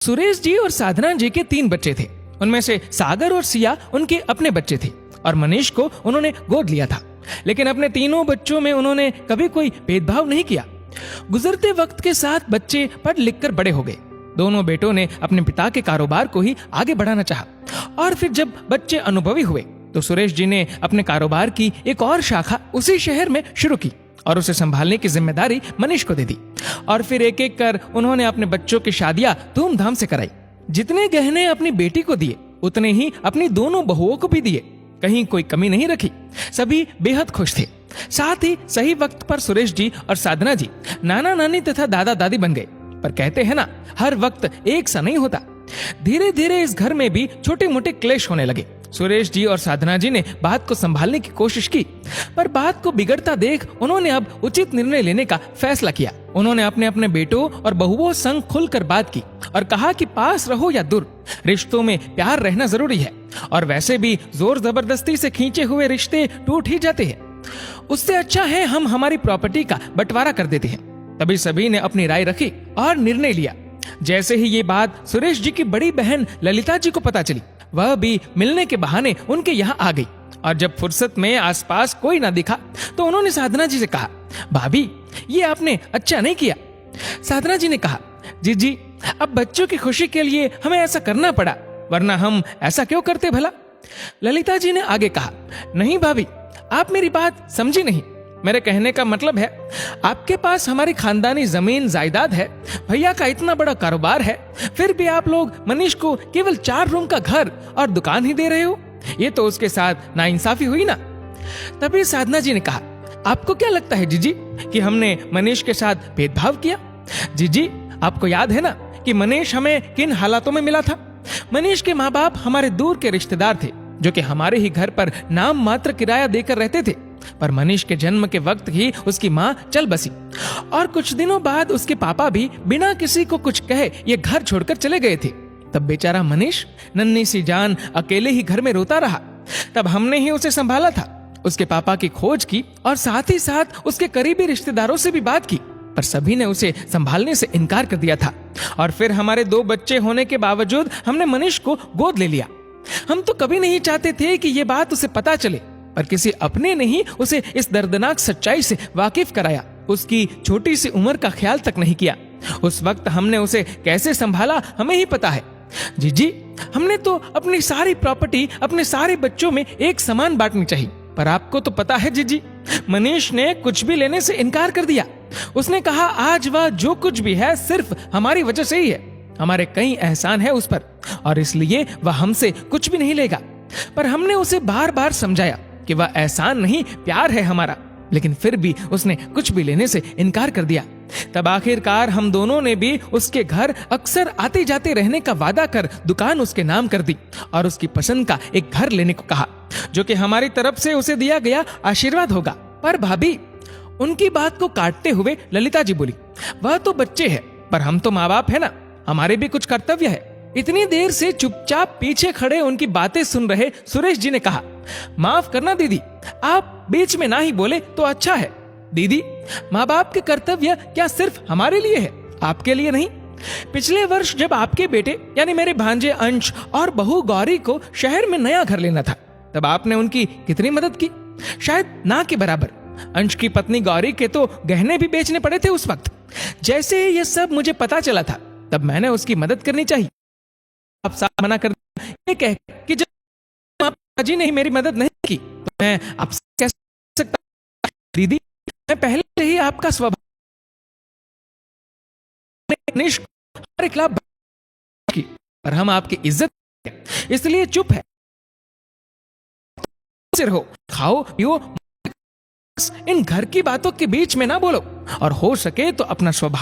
सुरेश जी और साधना जी के 3 बच्चे थे। उनमें से सागर और सिया उनके अपने बच्चे थे और मनीष को उन्होंने गोद लिया था। लेकिन अपने तीनों बच्चों में उन्होंने कभी कोई भेदभाव नहीं किया। गुजरते वक्त के साथ बच्चे पढ़ लिख कर बड़े हो गए। दोनों बेटों ने अपने पिता के कारोबार को ही आगे बढ़ाना चाहा और फिर जब बच्चे अनुभवी हुए तो सुरेश जी ने अपने कारोबार की एक और शाखा उसी शहर में शुरू की और उसे संभालने की जिम्मेदारी मनीष को दे दी। और फिर एक एक कर उन्होंने अपने बच्चों की शादियां धूमधाम से कराई। जितने गहने अपनी बेटी को दिए उतने ही अपनी दोनों बहुओं को भी दिए, कहीं कोई कमी नहीं रखी। सभी बेहद खुश थे। साथ ही सही वक्त पर सुरेश जी और साधना जी नाना नानी तथा दादा दादी बन गए। पर कहते हैं ना, हर वक्त एक सा नहीं होता। धीरे धीरे इस घर में भी छोटे मोटे क्लेश होने लगे। सुरेश जी और साधना जी ने बात को संभालने की कोशिश की, पर बात को बिगड़ता देख उन्होंने अब उचित निर्णय लेने का फैसला किया। उन्होंने अपने अपने बेटों और बहुओं संग खुलकर बात की और कहा कि पास रहो या दूर, रिश्तों में प्यार रहना जरूरी है और वैसे भी जोर जबरदस्ती से खींचे हुए रिश्ते टूट ही जाते हैं। उससे अच्छा है हम हमारी प्रॉपर्टी का बंटवारा कर देते हैं। तभी सभी ने अपनी राय रखी और निर्णय लिया। जैसे ही ये बात सुरेश जी की बड़ी बहन ललिता जी को पता चली, वह भी मिलने के बहाने उनके यहाँ आ गई और जब फुर्सत में आसपास कोई ना दिखा तो उन्होंने साधना जी से कहा, भाभी ये आपने अच्छा नहीं किया। साधना जी ने कहा, जी अब बच्चों की खुशी के लिए हमें ऐसा करना पड़ा, वरना हम ऐसा क्यों करते भला। ललिता जी ने आगे कहा, नहीं भाभी, आप मेरी बात समझी नहीं। मेरे कहने का मतलब है, आपके पास हमारी खानदानी जमीन जायदाद है, भैया का इतना बड़ा कारोबार है, फिर भी आप लोग मनीष को केवल 4 रूम का घर और दुकान ही दे रहे हो। ये तो उसके साथ नाइंसाफी हुई ना। तभी साधना जी ने कहा, आपको क्या लगता है जीजी कि हमने मनीष के साथ भेदभाव किया? जीजी, आपको याद है ना कि मनीष हमें किन हालातों में मिला था? मनीष के माँ बाप हमारे दूर के रिश्तेदार थे जो कि हमारे ही घर पर नाम मात्र किराया देकर रहते थे। पर मनीष के जन्म के वक्त ही उसकी माँ चल बसी और कुछ दिनों बाद उसके पापा भी बिना किसी को कुछ कहे ये घर छोड़कर चले गए थे। तब बेचारा मनीष नन्ही सी जान अकेले ही घर में रोता रहा। तब हमने ही उसे संभाला था। उसके पापा की खोज की और साथ ही साथ उसके करीबी रिश्तेदारों से भी बात की, पर सभी ने उसे संभालने से इनकार कर दिया था। और फिर हमारे 2 बच्चे होने के बावजूद हमने मनीष को गोद ले लिया। हम तो कभी नहीं चाहते थे कि ये बात उसे पता चले, पर किसी अपने ने ही उसे इस दर्दनाक सच्चाई से वाकिफ कराया। उसकी छोटी सी उम्र का ख्याल तक नहीं किया। उस वक्त हमने उसे कैसे संभाला हमें ही पता है। जी, हमने तो अपनी सारी प्रॉपर्टी अपने सारे बच्चों में एक समान बांटनी चाहिए, पर आपको तो पता है जीजी, मनीष ने कुछ भी लेने से इनकार कर दिया। उसने कहा आज वह जो कुछ भी है सिर्फ हमारी वजह से ही है। हमारे कई एहसान है उस पर और इसलिए वह हमसे कुछ भी नहीं लेगा। पर हमने उसे बार बार समझाया कि वह एहसान नहीं, प्यार है हमारा, लेकिन फिर भी उसने कुछ भी लेने से इनकार कर दिया। तब आखिरकार हम दोनों ने भी उसके घर अक्सर आते जाते रहने का वादा कर दुकान उसके नाम कर दी और उसकी पसंद का एक घर लेने को कहा, जो कि हमारी तरफ से उसे दिया गया आशीर्वाद होगा। पर भाभी, उनकी बात को काटते हुए ललिता जी बोली, वह तो बच्चे हैं, पर हम तो माँ बाप है ना, हमारे भी कुछ कर्तव्य है। इतनी देर से चुपचाप पीछे खड़े उनकी बातें सुन रहे सुरेश जी ने कहा, माफ करना दीदी, आप बीच में ना ही बोले तो अच्छा है। दीदी, माँ बाप के कर्तव्य क्या सिर्फ हमारे लिए है, आपके लिए नहीं? पिछले वर्ष जब आपके बेटे यानी मेरे भांजे अंश और बहू गौरी को शहर में नया घर लेना था, तब आपने उनकी कितनी मदद की? शायद ना के बराबर। अंश की पत्नी गौरी के तो गहने भी बेचने पड़े थे उस वक्त। जैसे ये सब मुझे पता चला था, तब मैंने उसकी मदद करनी चाहिए। आप साफ मना कर ये कह कि जब जी ने ही मेरी मदद नहीं की तो मैं आपसे कैसे सकता? दीदी, मैं पहले से ही आपका स्वभाव हमारे खिलाफ की, पर हम आपकी इज्जत इसलिए चुप है। रहो, खाओ पियो, इन घर की बातों के बीच में ना बोलो और हो सके तो अपना स्वभाव